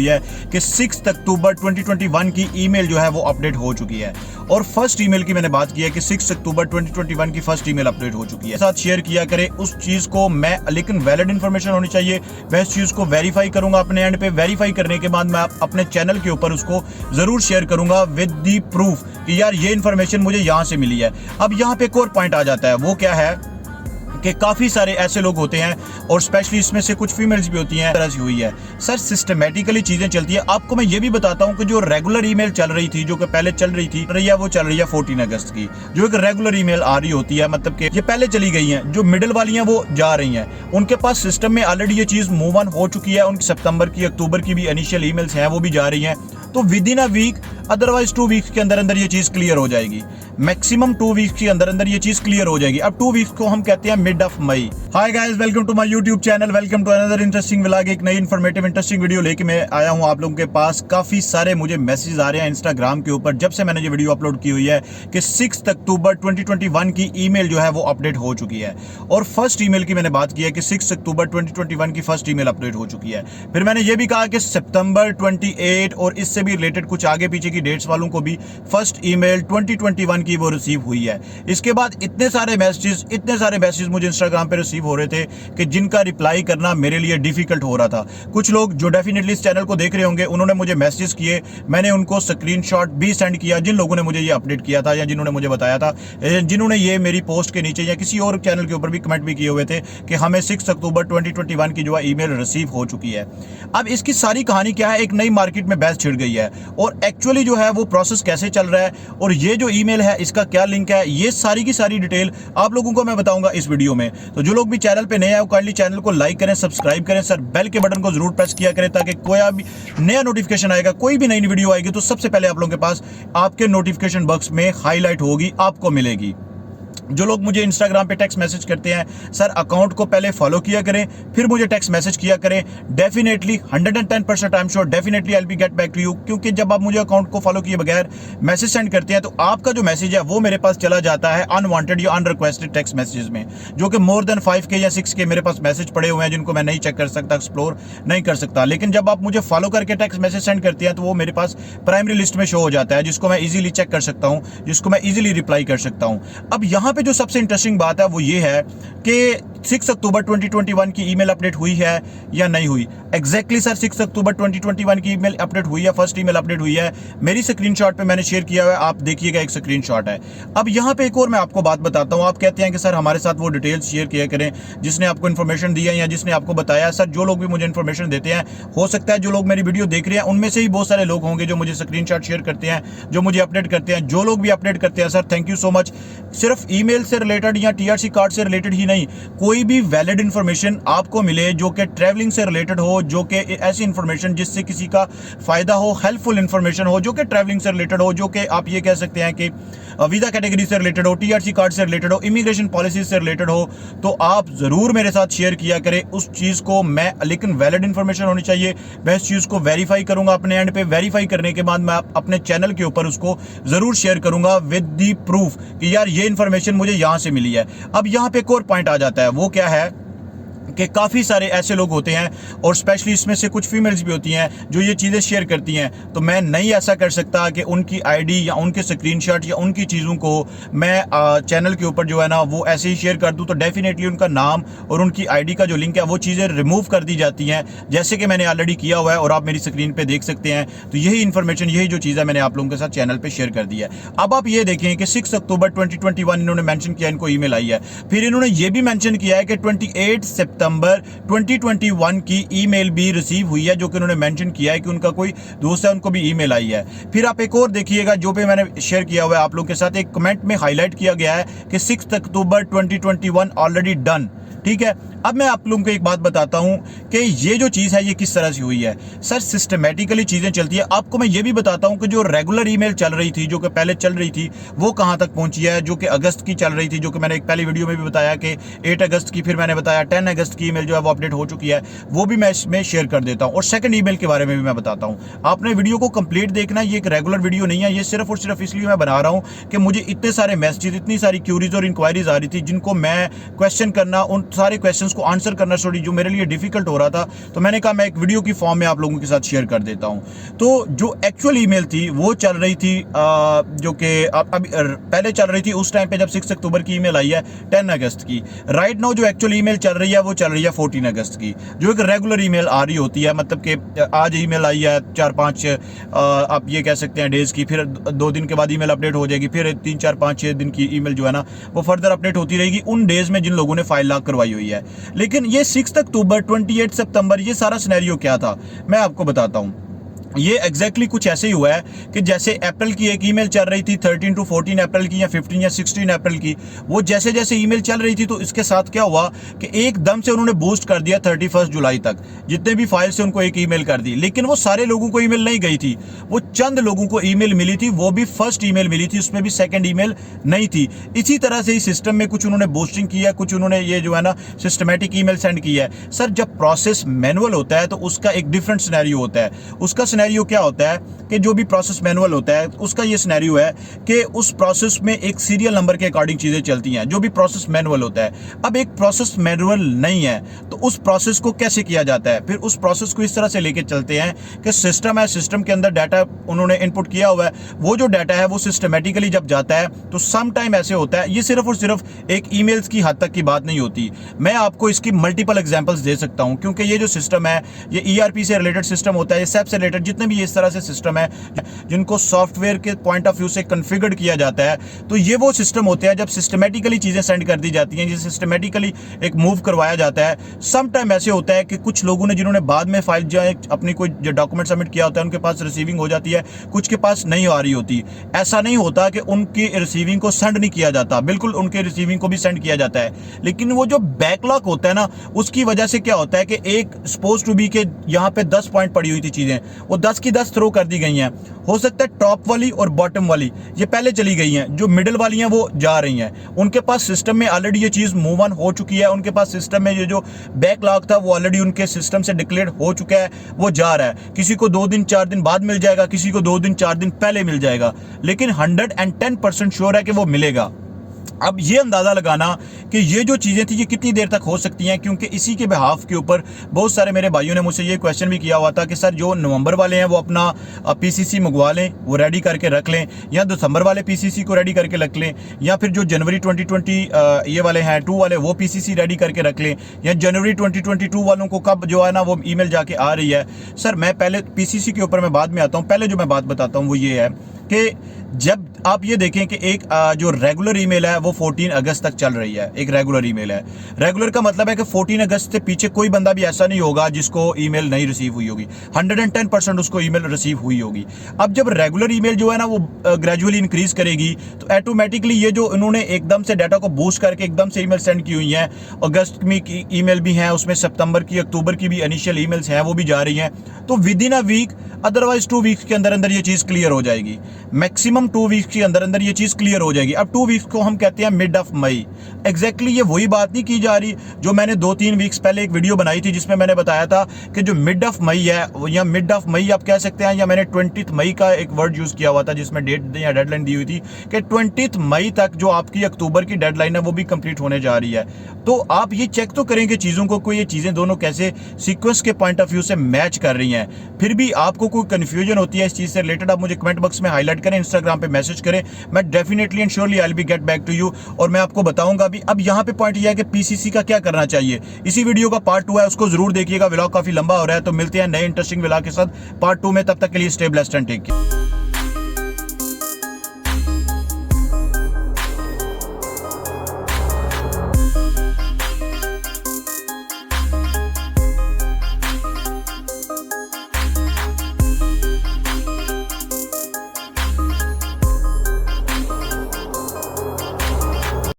है कि 6 अक्टूबर 2021 की ईमेल जो है वो अपडेट हो चुकी है। और फर्स्ट ईमेल की मैंने बात की है कि 6 अक्टूबर 2021 की फर्स्ट ईमेल अपडेट हो चुकी है। साथ शेयर किया करें उस चीज को मैं, लेकिन वैलिड इन्फॉर्मेशन होनी चाहिए। मैं इस चीज को वेरीफाई करूंगा अपने एंड पे। वेरीफाई करने के बाद मैं अपने चैनल के ऊपर उसको जरूर शेयर करूंगा विद दी प्रूफ कि यार ये इन्फॉर्मेशन मुझे यहां से मिली है। अब यहाँ पे एक और पॉइंट आ जाता है, वो क्या है कि काफ़ी सारे ऐसे लोग होते हैं और स्पेशली इसमें से कुछ फीमेल्स भी होती हैं, तरह से हुई है सर, सिस्टमेटिकली चीज़ें चलती है। आपको मैं ये भी बताता हूं कि जो रेगुलर ईमेल चल रही थी, जो कि पहले चल रही थी वो चल रही है 14 अगस्त की, जो एक रेगुलर ईमेल आ रही होती है, मतलब कि ये पहले चली गई हैं। जो मिडिल वाली हैं वो जा रही हैं, उनके पास सिस्टम में ऑलरेडी ये चीज़ मूव ऑन हो चुकी है। उनकी सितंबर की, अक्टूबर की भी इनिशियल ईमेल्स हैं, वो भी जा रही हैं। तो within a week, otherwise 2 weeks के अंदर अंदर ये चीज़ क्लियर हो जाएगी। मैक्सिमम 2 वीक्स के अंदर अंदर ये चीज़ क्लियर हो जाएगी। अब 2 वीक्स को हम कहते हैं mid of May. Hi guys, welcome to my YouTube channel, welcome to another interesting vlog. एक नई इन्फॉर्मेटिव इंटरेस्टिंग वीडियो लेके मैं आया हूं आप लोगों के पास। काफ़ी सारे मुझे मैसेज आ रहे हैं इंस्टाग्राम के ऊपर जब से मैंने ये वीडियो अपलोड की हुई है कि 6 अक्टूबर 2021 की ईमेल जो है वो अपडेट हो चुकी है। और फर्स्ट ईमेल की मैंने बात की है कि 6 अक्टूबर 2021 की फर्स्ट ईमेल अपडेट हो चुकी है। फिर मैंने ये भी कहा कि सितंबर 28 और इससे भी रिलेटेड कुछ आगे पीछे की डेट्स वालों को भी फर्स्ट ईमेल 2021 की वो रिसीव हुई है। इसके बाद इतने सारे मैसेज मुझे इंस्टाग्राम पे रिसीव हो रहे थे कि जिनका रिप्लाई करना मेरे लिए डिफिकल्ट हो रहा था। कुछ लोग जो डेफिनेटली इस चैनल को देख रहे होंगे, उन्होंने मुझे मैसेज किए, मैंने उनको स्क्रीनशॉट भी सेंड किया, जिन लोगों ने मुझे ये अपडेट किया था या जिन्होंने मुझे बताया था, जिन्होंने ये मेरी पोस्ट के नीचे या किसी और चैनल के ऊपर भी कमेंट भी किए हुए थे कि हमें 6 अक्टूबर 2021 की जो है ईमेल रिसीव हो चुकी है। अब इसकी सारी कहानी क्या है, एक नई मार्केट में बहस छिड़ गई है और एक्चुअली जो है वो प्रोसेस कैसे चल रहा है और ये जो ईमेल है इसका क्या लिंक है, ये सारी की सारी डिटेल आप लोगों को मैं बताऊंगा इस वीडियो में। तो जो लोग भी चैनल पे नए आए, काइंडली चैनल को लाइक करें, सब्सक्राइब करें, सर बेल के बटन को जरूर प्रेस किया करें ताकि कोई भी नया नोटिफिकेशन आएगा, कोई भी नई वीडियो आएगी तो सबसे पहले आप लोगों के पास आपके नोटिफिकेशन बॉक्स में हाईलाइट होगी, आपको मिलेगी। जो लोग मुझे इंस्टाग्राम पे टेक्स्ट मैसेज करते हैं, सर अकाउंट को पहले फॉलो किया करें फिर मुझे टेक्स्ट मैसेज किया करें, definitely 110% I am sure, definitely I will get back to you. क्योंकि जब आप मुझे अकाउंट को फॉलो किए बगैर मैसेज सेंड करते हैं तो आपका जो मैसेज है वो मेरे पास चला जाता है अनवांटेड या अनरिक्वेस्टेड टेक्स्ट मैसेजेस में, जो कि मोर देन 5K या 6K मेरे पास मैसेज पड़े हुए हैं जिनको मैं नहीं चेक कर सकता, एक्सप्लोर नहीं कर सकता। लेकिन जब आप मुझे फॉलो करके टेक्स्ट मैसेज सेंड करते हैं तो वो मेरे पास प्राइमरी लिस्ट में शो हो जाता है, जिसको मैं इजीली चेक कर सकता हूं, जिसको मैं इजीली रिप्लाई कर सकता हूं। अब यहां पे जो सबसे इंटरेस्टिंग बात है वो ये है कि 6 अक्टूबर 2021 की ईमेल अपडेट हुई है या नहीं हुई। एग्जैक्टली सर 6 अक्टूबर 2021 की ईमेल अपडेट हुई है, फर्स्ट ईमेल अपडेट हुई है। मेरी स्क्रीनशॉट पे मैंने शेयर किया हुआ है, आप देखिएगा, एक स्क्रीनशॉट है। अब यहाँ पे एक और मैं आपको बात बताता हूँ। आप कहते हैं कि सर हमारे साथ वो डिटेल्स शेयर किया करें जिसने आपको इन्फॉर्मेशन दी है या जिसने आपको बताया। सर जो लोग भी मुझे इन्फॉर्मेशन देते हैं, हो सकता है जो लोग मेरी वीडियो देख रहे हैं उनमें से ही बहुत सारे लोग होंगे जो मुझे स्क्रीनशॉट शेयर करते हैं, जो मुझे अपडेट करते हैं। जो लोग भी अपडेट करते हैं sir thank you so much. सिर्फ ईमेल से रिलेटेड या TRC कार्ड से रिलेटेड ही नहीं, कोई भी वैलिड इन्फॉर्मेशन आपको मिले जो कि ट्रैवलिंग से रिलेटेड हो, जो कि ऐसी इन्फॉर्मेशन जिससे किसी का फायदा हो, हेल्पफुल इन्फॉर्मेशन हो, जो कि ट्रैवलिंग से रिलेटेड हो, जो कि आप ये कह सकते हैं कि वीजा कैटेगरी से रिलेटेड हो, TRC कार्ड से रिलेटेड हो, इमिग्रेशन पॉलिसी से रिलेटेड हो, तो आप जरूर मेरे साथ शेयर किया करें उस चीज को मैं, लेकिन वैलिड इन्फॉर्मेशन होनी चाहिए। मैं इस चीज को वेरीफाई करूंगा अपने एंड पे। वेरीफाई करने के बाद मैं अपने चैनल के ऊपर उसको जरूर शेयर करूंगा विद दी प्रूफ कि यार ये इन्फॉर्मेशन मुझे यहां से मिली है। अब यहां पे एक और पॉइंट आ जाता है, वो क्या है कि काफ़ी सारे ऐसे लोग होते हैं और स्पेशली इसमें से कुछ फीमेल्स भी होती हैं जो ये चीज़ें शेयर करती हैं। तो मैं नहीं ऐसा कर सकता कि उनकी आईडी या उनके स्क्रीनशॉट या उनकी चीज़ों को मैं चैनल के ऊपर जो है ना वो ऐसे ही शेयर कर दूं, तो डेफिनेटली उनका नाम और उनकी आईडी का जो लिंक है वो चीज़ें रिमूव कर दी जाती हैं, जैसे कि मैंने ऑलरेडी किया हुआ है और आप मेरी स्क्रीन पर देख सकते हैं। तो यही इन्फॉर्मेशन, यही जो चीज़ है मैंने आप लोगों के साथ चैनल पर शेयर कर दी है। अब आप ये देखें कि 6 अक्टूबर 2021 इन्होंने मैंशन किया, इनको ईमेल आई है। फिर इन्होंने ये भी मैंशन किया है कि 28 सितंबर 2021 की ईमेल भी रिसीव हुई है, जो कि उन्होंने मेंशन किया है कि उनका कोई दोस्त है उनको भी ईमेल आई है। फिर आप एक और देखिएगा जो भी मैंने शेयर किया हुआ है आप लोगों के साथ, एक कमेंट में हाईलाइट किया गया है कि 6 अक्टूबर 2021 ऑलरेडी डन। ठीक है, अब मैं आप लोगों को एक बात बताता हूं कि ये जो चीज़ है ये किस तरह से हुई है। सर सिस्टमेटिकली चीज़ें चलती है। आपको मैं ये भी बताता हूं कि जो रेगुलर ईमेल चल रही थी, जो कि पहले चल रही थी, वो कहां तक पहुंची है। जो कि अगस्त की चल रही थी, जो कि मैंने एक पहली वीडियो में भी बताया कि 8 अगस्त की, फिर मैंने बताया 10 अगस्त की ईमेल जो है वो अपडेट हो चुकी है, वो भी मैं इसमें शेयर कर देता हूँ। और सेकंड ईमेल के बारे में भी मैं बताता हूँ। आपने वीडियो को कंप्लीट देखना, ये एक रेगुलर वीडियो नहीं है, ये सिर्फ और सिर्फ इसलिए मैं बना रहा हूँ कि मुझे इतने सारे मैसेजेस, इतनी सारी क्यूरीज और इंक्वायरीज आ रही थी जिनको मैं क्वेश्चन करना, उन सारे क्वेश्चंस को आंसर करना जो मेरे लिए डिफिकल्ट हो रहा था, तो मैंने कहा मैं एक वीडियो की फॉर्म में आप लोगों के साथ शेयर कर देता हूं। तो जो एक्चुअल ईमेल थी वो चल रही थी जो कि अब पहले चल रही थी उस टाइम पे जब 6 अक्टूबर की ईमेल आई है 10 अगस्त की। राइट नाउ जो एक्चुअल ईमेल चल रही है वो चल रही है 14 अगस्त की, जो एक रेगुलर ईमेल आ रही होती है। मतलब कि आज ईमेल आई है 4-5 आप ये कह सकते हैं डेज की, फिर 2 दिन के बाद ईमेल अपडेट हो जाएगी, फिर 3-4-5-6 दिन की ईमेल जो है ना वो फर्दर अपडेट होती रहेगी उन डेज में जिन लोगों ने फाइल लॉक करवाई हुई है। लेकिन ये 6 अक्टूबर 28 सितंबर ये सारा सिनेरियो क्या था मैं आपको बताता हूं। ये एग्जैक्टली कुछ ऐसे ही हुआ है कि जैसे अप्रैल की एक ईमेल चल रही थी 13 to 14 अप्रैल की या 15 या 16 अप्रैल की, वो जैसे जैसे ईमेल चल रही थी तो इसके साथ क्या हुआ कि एकदम से उन्होंने बूस्ट कर दिया 31 जुलाई तक, जितने भी फाइल से उनको एक ईमेल कर दी। लेकिन वो सारे लोगों को ईमेल नहीं गई थी, वो चंद लोगों को ईमेल मिली थी, वो भी फर्स्ट ईमेल मिली थी, उसमें भी सेकेंड ईमेल नहीं थी। इसी तरह से ही सिस्टम में कुछ उन्होंने बूस्टिंग किया, कुछ उन्होंने ये जो है ना सिस्टमेटिक ईमेल सेंड किया है। सर जब प्रोसेस मैनुअल होता है तो उसका एक डिफरेंट सिनेरियो होता है। उसका सिनेरियो क्या होता है कि जो भी प्रोसेस मैनुअल होता है उसका ये सिनेरियो है कि उस प्रोसेस में एक सीरियल नंबर के अकॉर्डिंग चीजें चलती हैं, जो भी प्रोसेस मैनुअल होता है। अब एक प्रोसेस मैनुअल नहीं है तो उस प्रोसेस को कैसे किया जाता है? फिर उस प्रोसेस को इस तरह से लेके चलते हैं कि सिस्टम है, सिस्टम के अंदर डाटा उन्होंने इनपुट किया हुआ है, वो जो डाटा है वो सिस्टमेटिकली जब जाता है तो सम टाइम ऐसे होता है, ये सिर्फ और सिर्फ एक ईमेल्स की हद तक की बात नहीं होती। मैं आपको इसकी मल्टीपल एग्जांपल्स दे सकता हूं, क्योंकि ये जो सिस्टम है ये ईआरपी से रिलेटेड सिस्टम होता है, ये SAP से रिलेटेड जितने भी इस तरह से सिस्टम है जिनको सॉफ्टवेयर के पॉइंट ऑफ व्यू से कॉन्फ़िगर किया जाता है, तो ये वो सिस्टम होते हैं जब सिस्टमेटिकली चीजें सेंड कर दी जाती हैं, जिसे सिस्टमेटिकली एक मूव करवाया जाता है। सम टाइम ऐसे होता है कि कुछ लोगों ने जिन्होंने बाद में फाइल जो है अपनी कोई जो डॉक्यूमेंट सबमिट किया होता है उनके पास रिसीविंग हो जाती है, कुछ के पास नहीं आ रही होती। ऐसा नहीं होता कि उनकी रिसीविंग को सेंड नहीं किया जाता, बिल्कुल उनके रिसीविंग को भी सेंड किया जाता है। लेकिन वो जो बैकलॉग होता है ना उसकी वजह से क्या होता है कि एक सपोज टू बी के यहाँ पे 10 पॉइंट पड़ी हुई थी चीजें, वो 10 की 10 थ्रो कर दी गई हैं। हो सकता है टॉप वाली और बॉटम वाली ये पहले चली गई हैं, जो मिडिल वाली हैं वो जा रही हैं। उनके पास सिस्टम में ऑलरेडी ये चीज मूव ऑन हो चुकी है, उनके पास सिस्टम में ये जो बैकलॉग था वो ऑलरेडी उनके सिस्टम से डिक्लेयर हो चुका है, वो जा रहा है। किसी को 2 दिन 4 दिन बाद मिल जाएगा, किसी को 2 दिन 4 दिन पहले मिल जाएगा, लेकिन 110% श्योर है कि वो मिलेगा। अब ये अंदाजा लगाना कि ये जो चीजें थी ये कितनी देर तक हो सकती हैं, क्योंकि इसी के बिहाफ के ऊपर बहुत सारे मेरे भाइयों ने मुझसे ये क्वेश्चन भी किया हुआ था कि सर जो नवंबर वाले हैं वो अपना पीसीसी मंगवा लें, वो रेडी करके रख लें, या दिसंबर वाले पीसीसी को रेडी करके रख लें, या फिर जो जनवरी 2020 ये वाले हैं 2 वाले वो पीसीसी रेडी करके रख लें, या जनवरी 2022 वालों को कब जो है ना वो ईमेल जाके आ रही है। सर मैं पहले पीसीसी के ऊपर मैं बाद में आता हूँ, पहले जो मैं बात बताता हूँ वो ये है कि जब आप ये देखें कि एक जो रेगुलर ईमेल है वो 14 अगस्त तक चल रही है, एक रेगुलर ईमेल है। रेगुलर का मतलब है कि 14 अगस्त से पीछे कोई बंदा भी ऐसा नहीं होगा जिसको ईमेल नहीं रिसीव हुई होगी, 110% उसको ईमेल रिसीव हुई होगी। अब जब रेगुलर ईमेल जो है ना वो ग्रेजुअली इंक्रीज करेगी तो ऑटोमेटिकली ये जो इन्होंने एकदम से डाटा को बूस्ट करके एकदम से ईमेल सेंड की हुई है, अगस्त में की ईमेल भी हैं, उसमें सितंबर की अक्टूबर की भी इनिशियल ईमेल्स हैं वो भी जा रही हैं, तो within a week otherwise 2 weeks के अंदर अंदर ये चीज क्लियर हो जाएगी, मैक्सिमम 2 वीक्स के अंदर अंदर ये चीज क्लियर हो जाएगी। अब 2 वीक्स को हम कहते हैं मिड ऑफ मई। एग्जैक्टली ये वही बात नहीं की जा रही जो मैंने 2-3 वीक्स पहले एक वीडियो बनाई थी जिसमें मैंने बताया था कि जो मिड ऑफ मई है या मिड ऑफ मई आप कह सकते हैं, या मैंने 20 मई का एक वर्ड यूज किया हुआ था जिसमें डेट या डेडलाइन दी हुई थी कि 20 मई तक जो आपकी अक्टूबर की डेडलाइन है वो भी कंप्लीट होने जा रही है। तो आप ये चेक तो करेंगे चीजों को ये चीजें दोनों कैसे सीक्वेंस के पॉइंट ऑफ व्यू से मैच कर रही हैं। फिर भी आपको कोई कंफ्यूजन होती है इस चीज से रिलेटेड, आप मुझे कमेंट बॉक्स में हाईलाइट करें, इंस्टाग्राम पे मैसेज करें, मैं definitely and surely I will be get back to you, और मैं आपको बताऊंगा भी। अब यहाँ पे पॉइंट ये है कि पीसीसी का क्या करना चाहिए। इसी वीडियो का पार्ट 2 है, उसको जरूर देखिएगा, व्लॉग काफी लंबा हो रहा है। तो मिलते हैं नए इंटरेस्टिंग व्लॉग के साथ पार्ट 2 में, तब तक के लिए stay blessed and take care.